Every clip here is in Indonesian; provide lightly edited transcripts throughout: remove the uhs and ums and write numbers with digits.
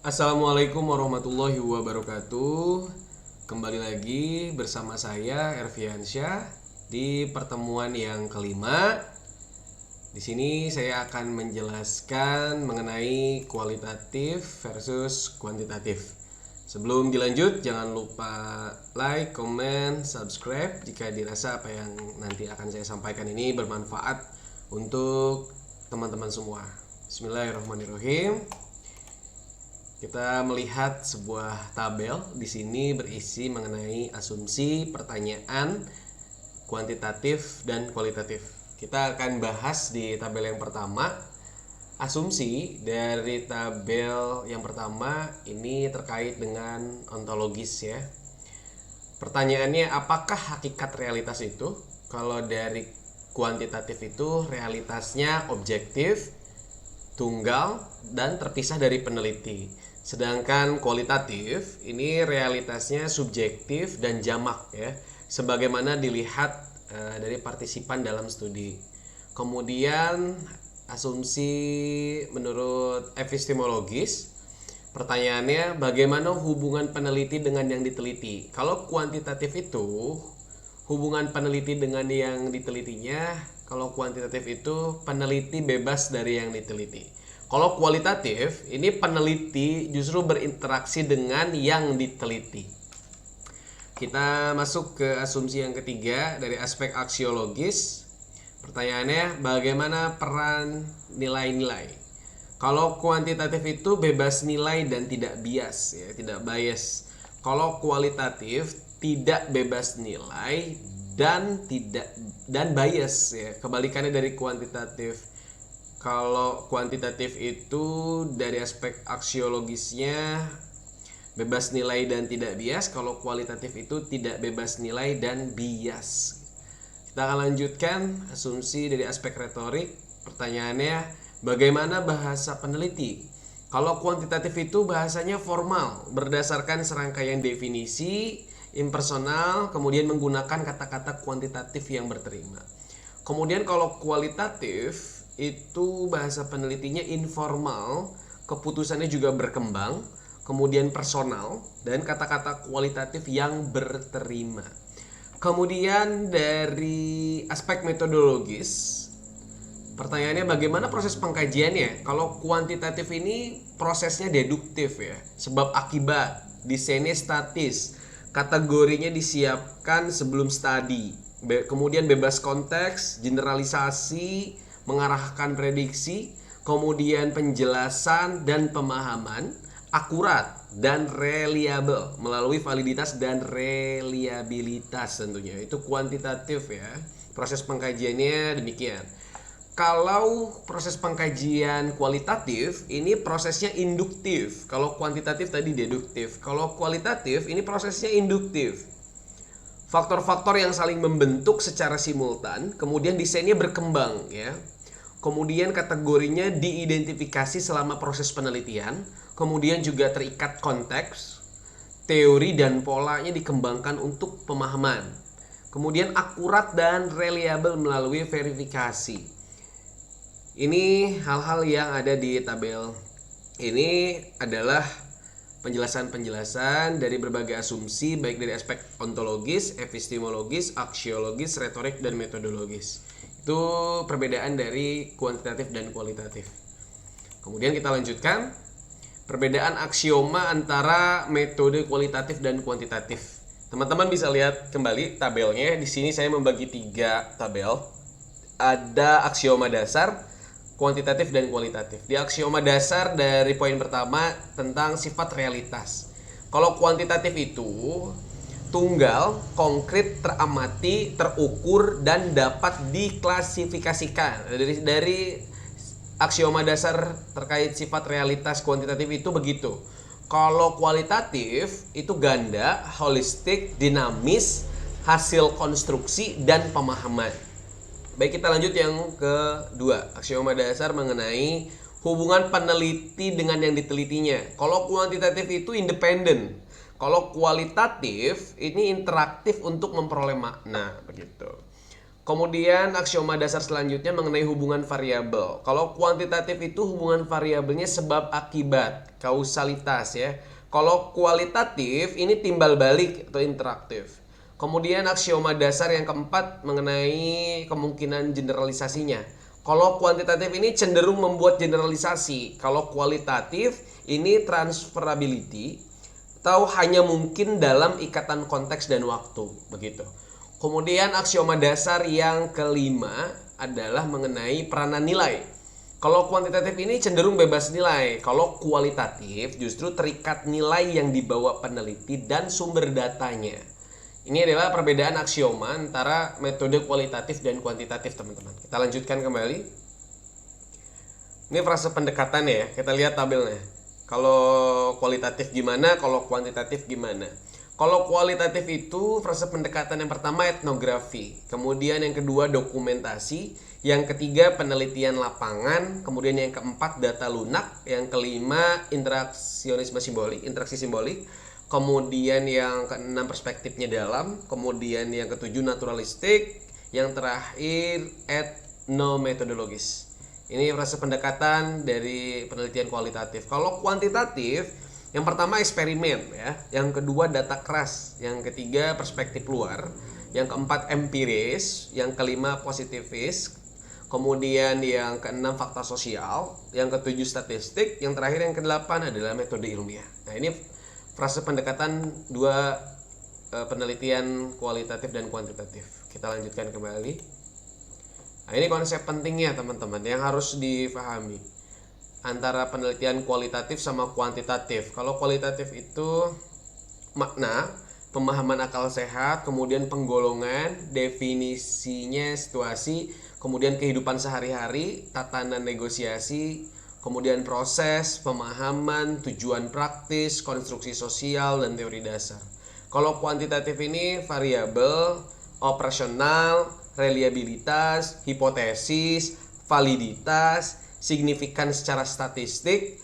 Assalamualaikum warahmatullahi wabarakatuh. Kembali lagi bersama saya Erviansyah di pertemuan yang kelima. Di sini saya akan menjelaskan mengenai kualitatif versus kuantitatif. Sebelum dilanjut, jangan lupa like, comment, subscribe jika dirasa apa yang nanti akan saya sampaikan ini bermanfaat untuk teman-teman semua. Bismillahirrahmanirrahim. Kita melihat sebuah tabel di sini berisi mengenai asumsi, pertanyaan, kuantitatif dan kualitatif. Kita akan bahas di tabel yang pertama. Asumsi dari tabel yang pertama ini terkait dengan ontologis ya. Pertanyaannya, apakah hakikat realitas itu? Kalau dari kuantitatif itu realitasnya objektif, tunggal, dan terpisah dari peneliti. Sedangkan kualitatif ini realitasnya subjektif dan jamak ya, sebagaimana dilihat dari partisipan dalam studi. Kemudian asumsi menurut epistemologis, pertanyaannya bagaimana hubungan peneliti dengan yang diteliti. Kalau kuantitatif itu hubungan peneliti dengan yang ditelitinya, kalau kuantitatif itu peneliti bebas dari yang diteliti. Kalau kualitatif ini peneliti justru berinteraksi dengan yang diteliti. Kita masuk ke asumsi yang ketiga dari aspek aksiologis. Pertanyaannya, bagaimana peran nilai-nilai? Kalau kuantitatif itu bebas nilai dan tidak bias ya, tidak bias. Kalau kualitatif tidak bebas nilai dan bias ya. Kebalikannya dari kuantitatif. Kalau kuantitatif itu dari aspek aksiologisnya bebas nilai dan tidak bias. Kalau kualitatif itu tidak bebas nilai dan bias. Kita akan lanjutkan asumsi dari aspek retorik. Pertanyaannya, bagaimana bahasa peneliti? Kalau kuantitatif itu bahasanya formal, berdasarkan serangkaian definisi, impersonal, kemudian menggunakan kata-kata kuantitatif yang berterima. Kemudian kalau kualitatif itu bahasa penelitinya informal, keputusannya juga berkembang, kemudian personal, dan kata-kata kualitatif yang berterima. Kemudian dari aspek metodologis, pertanyaannya bagaimana proses pengkajiannya? Kalau kuantitatif ini prosesnya deduktif ya, sebab akibat, desainnya statis, kategorinya disiapkan sebelum studi, kemudian bebas konteks, generalisasi, mengarahkan prediksi, kemudian penjelasan dan pemahaman, akurat dan reliable melalui validitas dan reliabilitas tentunya. Itu kuantitatif ya. Proses pengkajiannya demikian. Kalau proses pengkajian kualitatif ini prosesnya induktif. Kalau kuantitatif tadi deduktif. Kalau kualitatif ini prosesnya induktif. Faktor-faktor yang saling membentuk secara simultan, kemudian desainnya berkembang ya. Kemudian kategorinya diidentifikasi selama proses penelitian, kemudian juga terikat konteks, teori dan polanya dikembangkan untuk pemahaman. Kemudian akurat dan reliable melalui verifikasi. Ini hal-hal yang ada di tabel. Ini adalah penjelasan-penjelasan dari berbagai asumsi baik dari aspek ontologis, epistemologis, aksiologis, retorik, dan metodologis. Itu perbedaan dari kuantitatif dan kualitatif. Kemudian kita lanjutkan perbedaan aksioma antara metode kualitatif dan kuantitatif. Teman-teman bisa lihat kembali tabelnya. Di sini saya membagi 3 tabel. Ada aksioma dasar, kuantitatif dan kualitatif. Di aksioma dasar dari poin pertama tentang sifat realitas. Kalau kuantitatif itu tunggal, konkret, teramati, terukur, dan dapat diklasifikasikan. Dari aksioma dasar terkait sifat realitas kuantitatif itu begitu. Kalau kualitatif itu ganda, holistik, dinamis, hasil konstruksi, dan pemahaman. Baik, kita lanjut yang kedua. Aksioma dasar mengenai hubungan peneliti dengan yang ditelitinya. Kalau kuantitatif itu independen. Kalau kualitatif ini interaktif untuk memperoleh makna begitu. Kemudian aksioma dasar selanjutnya mengenai hubungan variabel. Kalau kuantitatif itu hubungan variabelnya sebab akibat, kausalitas ya. Kalau kualitatif ini timbal balik atau interaktif. Kemudian aksioma dasar yang keempat mengenai kemungkinan generalisasinya. Kalau kuantitatif ini cenderung membuat generalisasi. Kalau kualitatif ini transferability atau hanya mungkin dalam ikatan konteks dan waktu, begitu. Kemudian aksioma dasar yang kelima adalah mengenai peranan nilai. Kalau kuantitatif ini cenderung bebas nilai. Kalau kualitatif justru terikat nilai yang dibawa peneliti dan sumber datanya. Ini adalah perbedaan aksioma antara metode kualitatif dan kuantitatif, teman-teman. Kita lanjutkan kembali. Ini frase pendekatan ya. Kita lihat tabelnya. Kalau kualitatif gimana, kalau kuantitatif gimana. Kalau kualitatif itu frase pendekatan yang pertama etnografi, kemudian yang kedua dokumentasi, yang ketiga penelitian lapangan, kemudian yang keempat data lunak, yang kelima interaksi simbolik, kemudian yang keenam perspektifnya dalam, kemudian yang ketujuh naturalistik, yang terakhir etnometodologis. Ini frase pendekatan dari penelitian kualitatif. Kalau kuantitatif, yang pertama eksperimen ya, yang kedua data keras, yang ketiga perspektif luar, yang keempat empiris, yang kelima positivis, kemudian yang keenam fakta sosial, yang ketujuh statistik, yang terakhir yang kedelapan adalah metode ilmiah. Nah, ini frase pendekatan dua penelitian kualitatif dan kuantitatif. Kita lanjutkan kembali. Nah, ini konsep pentingnya teman-teman yang harus difahami antara penelitian kualitatif sama kuantitatif. Kalau kualitatif itu makna, pemahaman akal sehat, kemudian penggolongan, definisinya situasi, kemudian kehidupan sehari-hari, tatanan negosiasi, kemudian proses, pemahaman, tujuan praktis, konstruksi sosial, dan teori dasar. Kalau kuantitatif ini variabel, operasional, reliabilitas, hipotesis, validitas, signifikan secara statistik,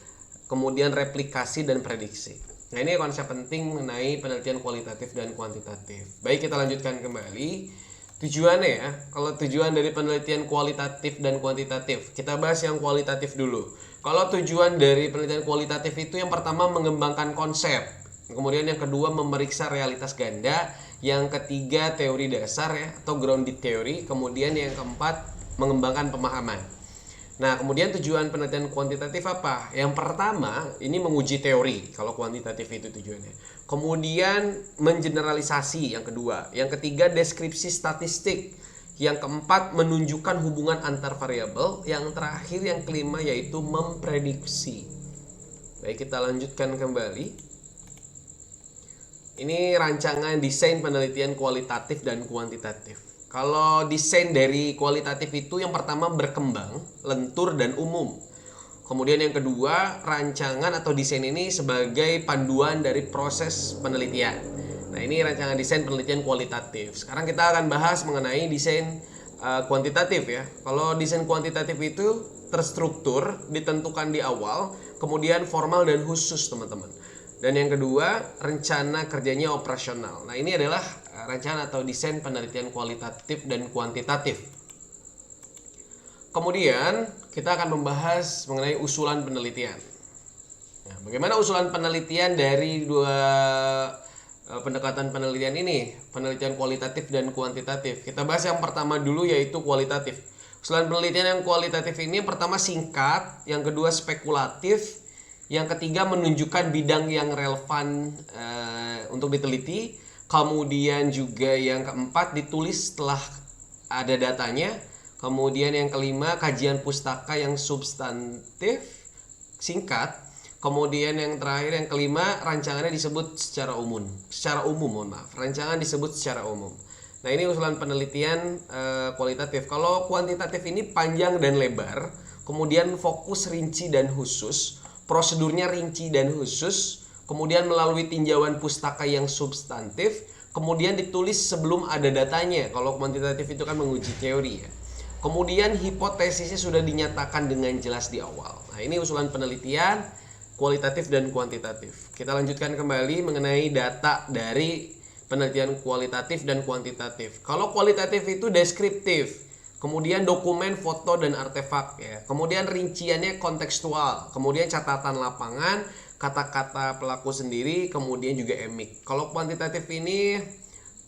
kemudian replikasi dan prediksi. Nah, ini konsep penting mengenai penelitian kualitatif dan kuantitatif. Baik, kita lanjutkan kembali. Tujuannya ya, kalau tujuan dari penelitian kualitatif dan kuantitatif, kita bahas yang kualitatif dulu. Kalau tujuan dari penelitian kualitatif itu yang pertama mengembangkan konsep, kemudian yang kedua memeriksa realitas ganda, yang ketiga teori dasar ya atau grounded theory, kemudian yang keempat mengembangkan pemahaman. Nah, kemudian tujuan penelitian kuantitatif apa? Yang pertama, ini menguji teori, kalau kuantitatif itu tujuannya. Kemudian mengeneralisasi, yang kedua. Yang ketiga, deskripsi statistik. Yang keempat, menunjukkan hubungan antar variabel. Yang terakhir, yang kelima, yaitu memprediksi. Baik, kita lanjutkan kembali. Ini rancangan desain penelitian kualitatif dan kuantitatif. Kalau desain dari kualitatif itu yang pertama berkembang, lentur dan umum. Kemudian yang kedua, rancangan atau desain ini sebagai panduan dari proses penelitian. Nah, ini rancangan desain penelitian kualitatif. Sekarang kita akan bahas mengenai desain kuantitatif ya. Kalau desain kuantitatif itu terstruktur, ditentukan di awal, kemudian formal dan khusus, teman-teman. Dan yang kedua, rencana kerjanya operasional. Nah, ini adalah rencana atau desain penelitian kualitatif dan kuantitatif. Kemudian kita akan membahas mengenai usulan penelitian. Nah, bagaimana usulan penelitian dari dua pendekatan penelitian ini, penelitian kualitatif dan kuantitatif. Kita bahas yang pertama dulu, yaitu kualitatif. Usulan penelitian yang kualitatif ini yang pertama singkat, yang kedua spekulatif, yang ketiga menunjukkan bidang yang relevan untuk diteliti. Kemudian juga yang keempat ditulis setelah ada datanya. Kemudian yang kelima kajian pustaka yang substantif singkat. Kemudian yang terakhir yang kelima rancangannya disebut secara umum. Rancangan disebut secara umum. Nah, ini usulan penelitian kualitatif. Kalau kuantitatif ini panjang dan lebar, kemudian fokus rinci dan khusus, prosedurnya rinci dan khusus, kemudian melalui tinjauan pustaka yang substantif, kemudian ditulis sebelum ada datanya. Kalau kuantitatif itu kan menguji teori ya. Kemudian hipotesisnya sudah dinyatakan dengan jelas di awal. Nah, ini usulan penelitian kualitatif dan kuantitatif. Kita lanjutkan kembali mengenai data dari penelitian kualitatif dan kuantitatif. Kalau kualitatif itu deskriptif, kemudian dokumen, foto, dan artefak ya. Kemudian rinciannya kontekstual, kemudian catatan lapangan, kata-kata pelaku sendiri, kemudian juga emik. Kalau kuantitatif ini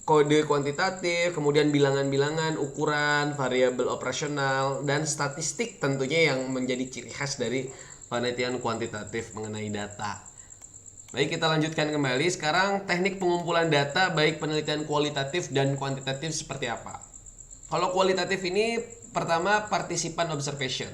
kode kuantitatif, kemudian bilangan-bilangan, ukuran, variabel operasional, dan statistik tentunya yang menjadi ciri khas dari penelitian kuantitatif mengenai data. Baik, kita lanjutkan kembali. Sekarang teknik pengumpulan data baik penelitian kualitatif dan kuantitatif seperti apa? Kalau kualitatif ini pertama partisipan observation,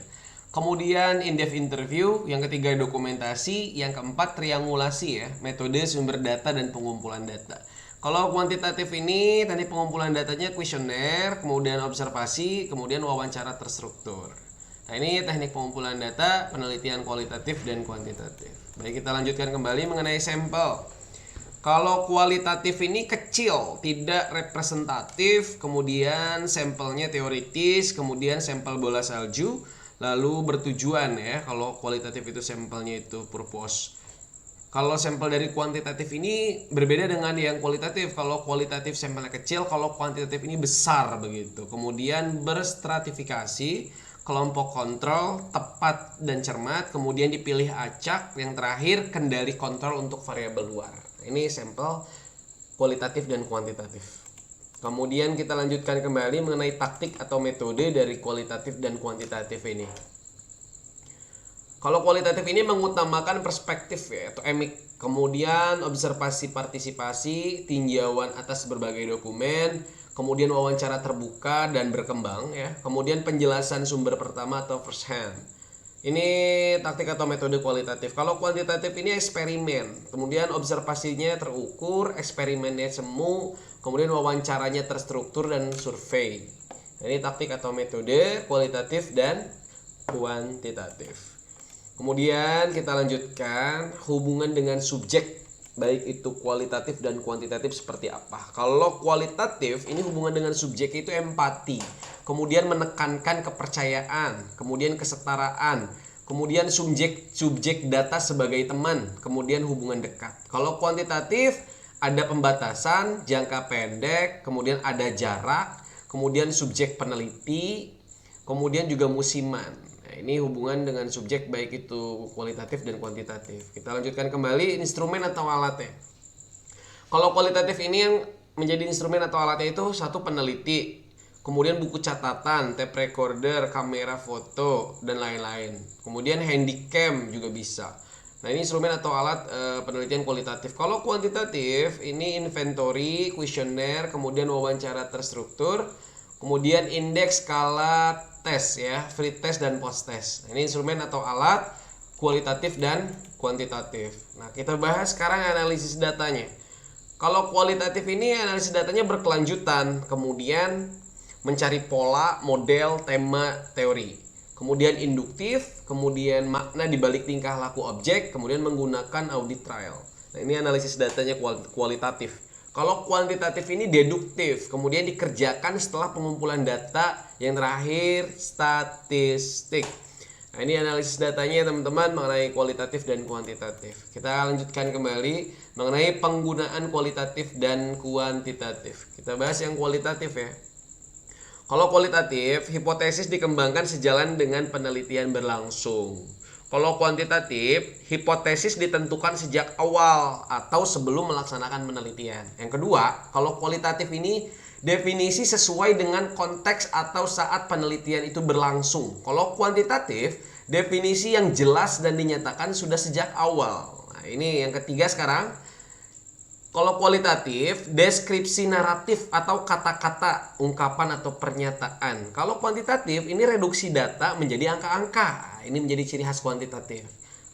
kemudian in-depth interview, yang ketiga dokumentasi, yang keempat triangulasi ya, metode sumber data dan pengumpulan data. Kalau kuantitatif ini teknik pengumpulan datanya kuesioner, kemudian observasi, kemudian wawancara terstruktur. Nah, ini teknik pengumpulan data, penelitian kualitatif dan kuantitatif. Baik, kita lanjutkan kembali mengenai sampel. Kalau kualitatif ini kecil, tidak representatif, kemudian sampelnya teoritis, kemudian sampel bola salju, lalu bertujuan ya. Kalau kualitatif itu sampelnya itu purpose. Kalau sampel dari kuantitatif ini berbeda dengan yang kualitatif. Kalau kualitatif sampelnya kecil, kalau kuantitatif ini besar begitu. Kemudian berstratifikasi, kelompok kontrol, tepat dan cermat, kemudian dipilih acak, yang terakhir kendali kontrol untuk variabel luar. Ini sampel kualitatif dan kuantitatif. Kemudian kita lanjutkan kembali mengenai taktik atau metode dari kualitatif dan kuantitatif ini. Kalau kualitatif ini mengutamakan perspektif ya, atau emik, kemudian observasi partisipasi, tinjauan atas berbagai dokumen, kemudian wawancara terbuka dan berkembang ya, kemudian penjelasan sumber pertama atau first hand. Ini taktik atau metode kualitatif. Kalau kuantitatif ini eksperimen, kemudian observasinya terukur, eksperimennya semu, kemudian wawancaranya terstruktur dan survei. Nah, ini taktik atau metode kualitatif dan kuantitatif. Kemudian kita lanjutkan hubungan dengan subjek, baik itu kualitatif dan kuantitatif seperti apa. Kalau kualitatif ini hubungan dengan subjek itu empati, kemudian menekankan kepercayaan, kemudian kesetaraan, kemudian subjek data sebagai teman, kemudian hubungan dekat. Kalau kuantitatif ada pembatasan, jangka pendek, kemudian ada jarak, kemudian subjek peneliti, kemudian juga musiman. Nah, ini hubungan dengan subjek baik itu kualitatif dan kuantitatif. Kita lanjutkan kembali instrumen atau alatnya. Kalau kualitatif ini yang menjadi instrumen atau alatnya itu satu peneliti, kemudian buku catatan, tape recorder, kamera foto, dan lain-lain. Kemudian handycam juga bisa. Nah, ini instrumen atau alat penelitian kualitatif. Kalau kuantitatif ini inventory, kuesioner, kemudian wawancara terstruktur, kemudian indeks, skala, tes ya, free test dan post test. Ini instrumen atau alat kualitatif dan kuantitatif. Nah, kita bahas sekarang analisis datanya. Kalau kualitatif ini analisis datanya berkelanjutan, kemudian mencari pola, model, tema, teori. Kemudian induktif, kemudian makna dibalik tingkah laku objek, kemudian menggunakan audit trial. Nah, ini analisis datanya kualitatif. Kalau kuantitatif ini deduktif, kemudian dikerjakan setelah pengumpulan data, yang terakhir statistik. Nah, ini analisis datanya teman-teman mengenai kualitatif dan kuantitatif. Kita lanjutkan kembali mengenai penggunaan kualitatif dan kuantitatif. Kita bahas yang kualitatif ya. Kalau kualitatif, hipotesis dikembangkan sejalan dengan penelitian berlangsung. Kalau kuantitatif, hipotesis ditentukan sejak awal atau sebelum melaksanakan penelitian. Yang kedua, kalau kualitatif ini definisi sesuai dengan konteks atau saat penelitian itu berlangsung. Kalau kuantitatif, definisi yang jelas dan dinyatakan sudah sejak awal. Nah, ini yang ketiga sekarang. Kalau kualitatif, deskripsi naratif atau kata-kata, ungkapan atau pernyataan. Kalau kuantitatif, ini reduksi data menjadi angka-angka. Ini menjadi ciri khas kuantitatif.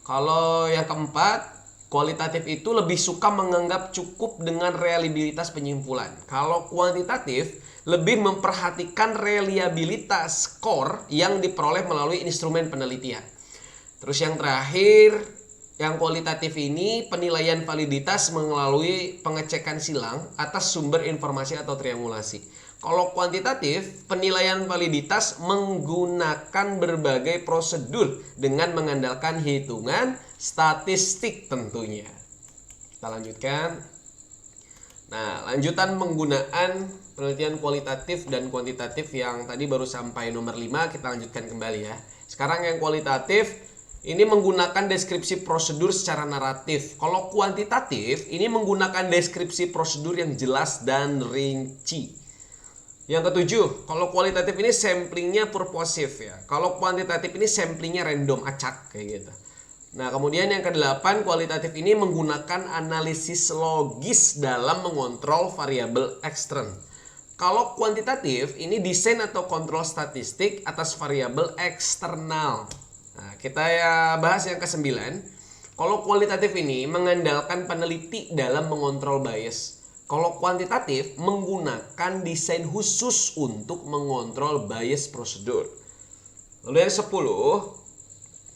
Kalau yang keempat, kualitatif itu lebih suka menganggap cukup dengan reliabilitas penyimpulan. Kalau kuantitatif, lebih memperhatikan reliabilitas skor yang diperoleh melalui instrumen penelitian. Terus yang terakhir, yang kualitatif ini penilaian validitas melalui pengecekan silang atas sumber informasi atau triangulasi. Kalau kuantitatif, penilaian validitas menggunakan berbagai prosedur dengan mengandalkan hitungan statistik tentunya. Kita lanjutkan. Nah, lanjutan penggunaan penelitian kualitatif dan kuantitatif yang tadi baru sampai nomor 5, kita lanjutkan kembali ya. Sekarang yang kualitatif ini menggunakan deskripsi prosedur secara naratif. Kalau kuantitatif ini menggunakan deskripsi prosedur yang jelas dan rinci. Yang ketujuh, kalau kualitatif ini samplingnya purposif ya. Kalau kuantitatif ini samplingnya random, acak kayak gitu. Nah, kemudian yang kedelapan, kualitatif ini menggunakan analisis logis dalam mengontrol variabel ekstern. Kalau kuantitatif ini desain atau kontrol statistik atas variabel eksternal. Nah, kita ya bahas yang kesembilan. Kalau kualitatif ini mengandalkan peneliti dalam mengontrol bias. Kalau kuantitatif menggunakan desain khusus untuk mengontrol bias prosedur. Lalu yang 10,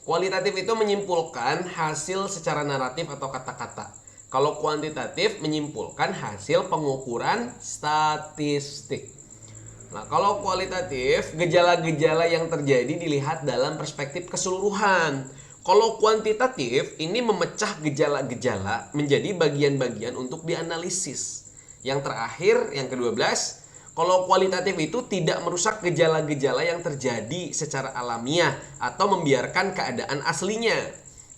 kualitatif itu menyimpulkan hasil secara naratif atau kata-kata. Kalau kuantitatif menyimpulkan hasil pengukuran statistik. Nah, kalau kualitatif, gejala-gejala yang terjadi dilihat dalam perspektif keseluruhan. Kalau kuantitatif, ini memecah gejala-gejala menjadi bagian-bagian untuk dianalisis. Yang terakhir, yang ke-12, kalau kualitatif itu tidak merusak gejala-gejala yang terjadi secara alamiah atau membiarkan keadaan aslinya.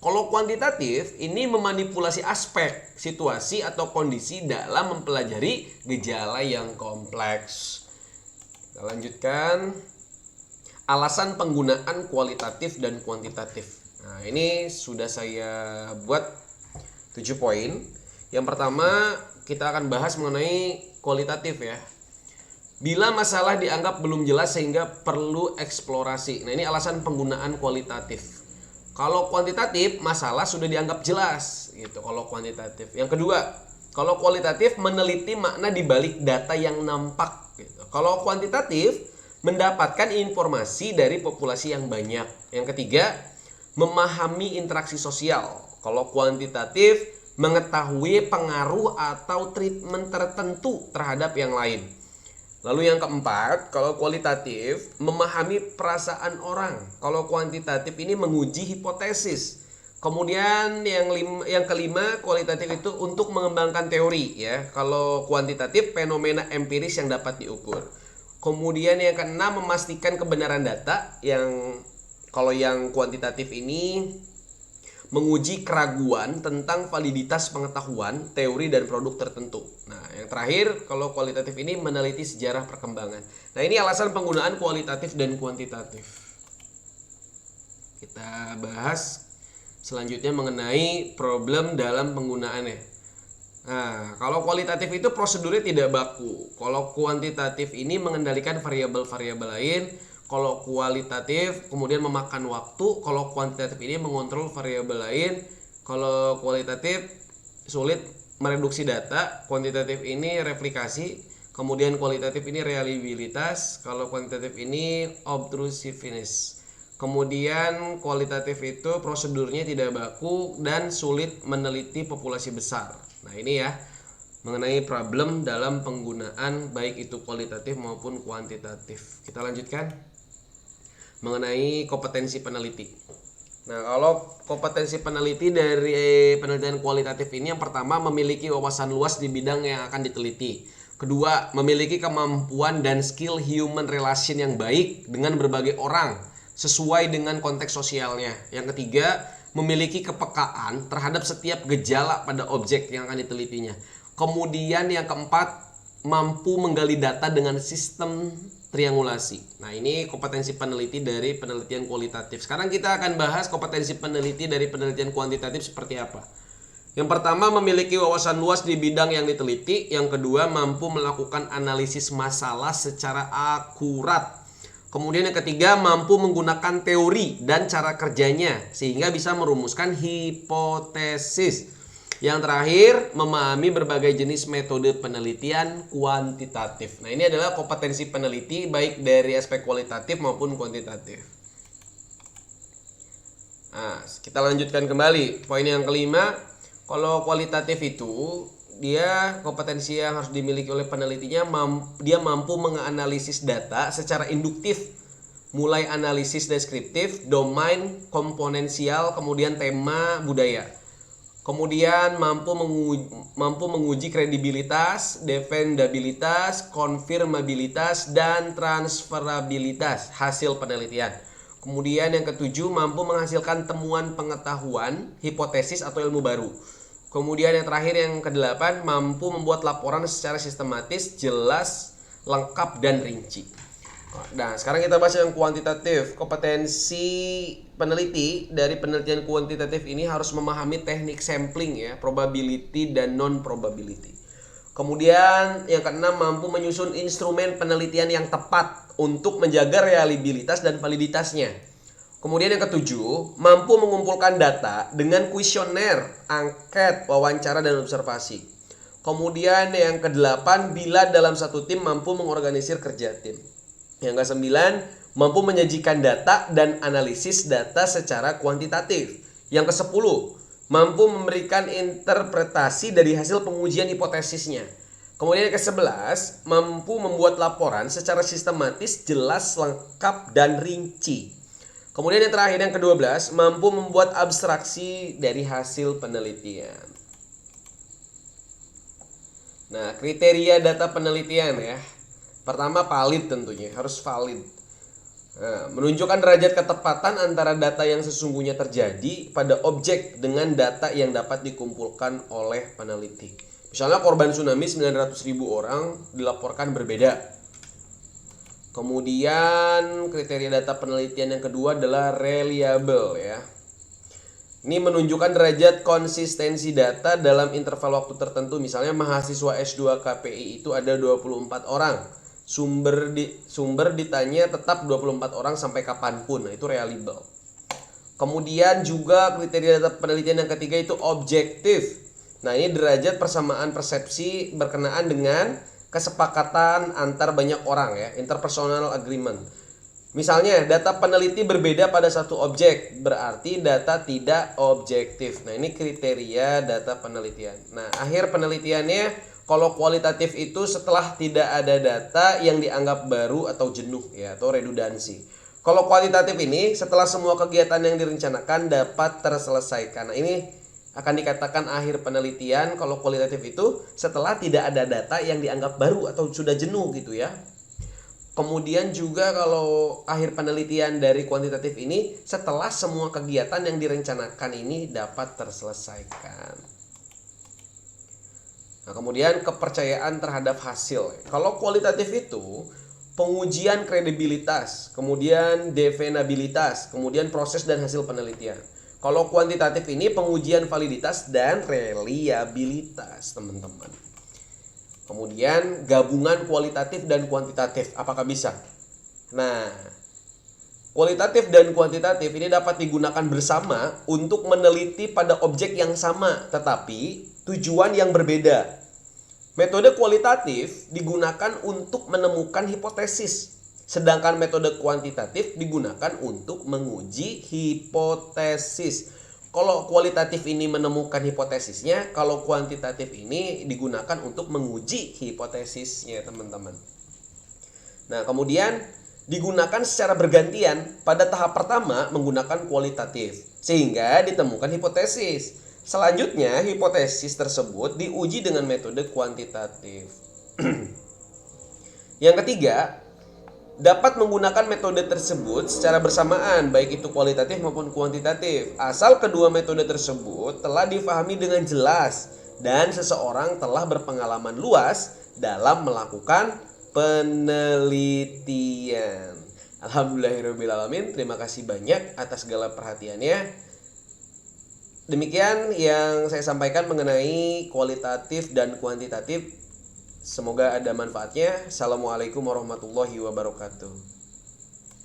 Kalau kuantitatif ini memanipulasi aspek, situasi atau kondisi dalam mempelajari gejala yang kompleks. Kita lanjutkan. Alasan penggunaan kualitatif dan kuantitatif. Nah, ini sudah saya buat 7 poin. Yang pertama, kita akan bahas mengenai kualitatif ya. Bila masalah dianggap belum jelas sehingga perlu eksplorasi. Nah, ini alasan penggunaan kualitatif. Kalau kuantitatif, masalah sudah dianggap jelas gitu kalau kuantitatif. Yang kedua, kalau kualitatif meneliti makna di balik data yang nampak gitu. Kalau kuantitatif mendapatkan informasi dari populasi yang banyak. Yang ketiga, memahami interaksi sosial. Kalau kuantitatif mengetahui pengaruh atau treatment tertentu terhadap yang lain. Lalu yang keempat, kalau kualitatif memahami perasaan orang. Kalau kuantitatif ini menguji hipotesis. Kemudian yang kelima, kualitatif itu untuk mengembangkan teori ya. Kalau kuantitatif fenomena empiris yang dapat diukur. Kemudian yang keenam, memastikan kebenaran data. Kalau yang kuantitatif ini menguji keraguan tentang validitas pengetahuan, teori dan produk tertentu. Nah, yang terakhir, kalau kualitatif ini meneliti sejarah perkembangan. Nah, ini alasan penggunaan kualitatif dan kuantitatif. Kita bahas selanjutnya mengenai problem dalam penggunaannya. Nah, kalau kualitatif itu prosedurnya tidak baku. Kalau kuantitatif ini mengendalikan variabel-variabel lain. Kalau kualitatif kemudian memakan waktu. Kalau kuantitatif ini mengontrol variabel lain. Kalau kualitatif sulit mereduksi data. Kuantitatif ini replikasi. Kemudian kualitatif ini reliabilitas. Kalau kuantitatif ini obtrusiveness. Kemudian kualitatif itu prosedurnya tidak baku dan sulit meneliti populasi besar. Nah, ini ya mengenai problem dalam penggunaan baik itu kualitatif maupun kuantitatif. Kita lanjutkan mengenai kompetensi peneliti. Nah, kalau kompetensi peneliti dari penelitian kualitatif ini, yang pertama memiliki wawasan luas di bidang yang akan diteliti. Kedua, memiliki kemampuan dan skill human relation yang baik dengan berbagai orang sesuai dengan konteks sosialnya. Yang ketiga, memiliki kepekaan terhadap setiap gejala pada objek yang akan ditelitinya. Kemudian yang keempat, mampu menggali data dengan sistem triangulasi. Nah, ini kompetensi peneliti dari penelitian kualitatif. Sekarang kita akan bahas kompetensi peneliti dari penelitian kuantitatif seperti apa. Yang pertama, memiliki wawasan luas di bidang yang diteliti. Yang kedua, mampu melakukan analisis masalah secara akurat. Kemudian yang ketiga, mampu menggunakan teori dan cara kerjanya sehingga bisa merumuskan hipotesis. Yang terakhir, memahami berbagai jenis metode penelitian kuantitatif. Nah, ini adalah kompetensi peneliti baik dari aspek kualitatif maupun kuantitatif. Nah, kita lanjutkan kembali. Poin yang kelima, kalau kualitatif itu dia kompetensi yang harus dimiliki oleh penelitinya, dia mampu menganalisis data secara induktif, mulai analisis deskriptif, domain, komponensial, kemudian tema, budaya. Kemudian mampu menguji kredibilitas, defendabilitas, konfirmabilitas, dan transferabilitas hasil penelitian. Kemudian yang ketujuh, mampu menghasilkan temuan pengetahuan, hipotesis atau ilmu baru. Kemudian yang terakhir yang kedelapan, mampu membuat laporan secara sistematis, jelas, lengkap, dan rinci. Nah, sekarang kita bahas yang kuantitatif. Kompetensi peneliti dari penelitian kuantitatif ini harus memahami teknik sampling ya, probability dan non probability. Kemudian yang keenam, mampu menyusun instrumen penelitian yang tepat untuk menjaga reliabilitas dan validitasnya. Kemudian yang ketujuh, mampu mengumpulkan data dengan kuesioner, angket, wawancara, dan observasi. Kemudian yang kedelapan, bila dalam satu tim mampu mengorganisir kerja tim. Yang kesembilan, mampu menyajikan data dan analisis data secara kuantitatif. Yang kesepuluh, mampu memberikan interpretasi dari hasil pengujian hipotesisnya. Kemudian yang kesebelas, mampu membuat laporan secara sistematis, jelas, lengkap, dan rinci. Kemudian yang terakhir yang ke-12, mampu membuat abstraksi dari hasil penelitian. Nah, kriteria data penelitian ya. Pertama, valid tentunya, harus valid. Nah, menunjukkan derajat ketepatan antara data yang sesungguhnya terjadi pada objek dengan data yang dapat dikumpulkan oleh peneliti. Misalnya korban tsunami 900.000 orang dilaporkan berbeda. Kemudian kriteria data penelitian yang kedua adalah reliable ya. Ini menunjukkan derajat konsistensi data dalam interval waktu tertentu. Misalnya mahasiswa S2 KPI itu ada 24 orang. Sumber ditanya tetap 24 orang sampai kapanpun. Nah, itu reliable. Kemudian juga kriteria data penelitian yang ketiga itu objektif. Nah, ini derajat persamaan persepsi berkenaan dengan kesepakatan antar banyak orang ya, interpersonal agreement. Misalnya data peneliti berbeda pada satu objek, berarti data tidak objektif. Nah, ini kriteria data penelitian. Nah, akhir penelitiannya kalau kualitatif itu setelah tidak ada data yang dianggap baru atau jenuh ya, atau redundansi. Kalau kualitatif ini setelah semua kegiatan yang direncanakan dapat terselesaikan. Nah, ini akan dikatakan akhir penelitian. Kalau kualitatif itu setelah tidak ada data yang dianggap baru atau sudah jenuh gitu ya. Kemudian juga kalau akhir penelitian dari kuantitatif ini setelah semua kegiatan yang direncanakan ini dapat terselesaikan. Nah, kemudian kepercayaan terhadap hasil. Kalau kualitatif itu pengujian kredibilitas, kemudian defendabilitas, kemudian proses dan hasil penelitian. Kalau kuantitatif ini pengujian validitas dan reliabilitas, teman-teman. Kemudian gabungan kualitatif dan kuantitatif, apakah bisa? Nah, kualitatif dan kuantitatif ini dapat digunakan bersama untuk meneliti pada objek yang sama, tetapi tujuan yang berbeda. Metode kualitatif digunakan untuk menemukan hipotesis, sedangkan metode kuantitatif digunakan untuk menguji hipotesis. Kalau kualitatif ini menemukan hipotesisnya, kalau kuantitatif ini digunakan untuk menguji hipotesisnya, teman-teman. Nah, kemudian digunakan secara bergantian. Pada tahap pertama menggunakan kualitatif, sehingga ditemukan hipotesis. Selanjutnya, hipotesis tersebut diuji dengan metode kuantitatif. Yang ketiga, dapat menggunakan metode tersebut secara bersamaan, baik itu kualitatif maupun kuantitatif, asal kedua metode tersebut telah difahami dengan jelas dan seseorang telah berpengalaman luas dalam melakukan penelitian. Alhamdulillahirrahmanirrahim. Terima kasih banyak atas segala perhatiannya. Demikian yang saya sampaikan mengenai kualitatif dan kuantitatif. Semoga ada manfaatnya. Assalamualaikum warahmatullahi wabarakatuh.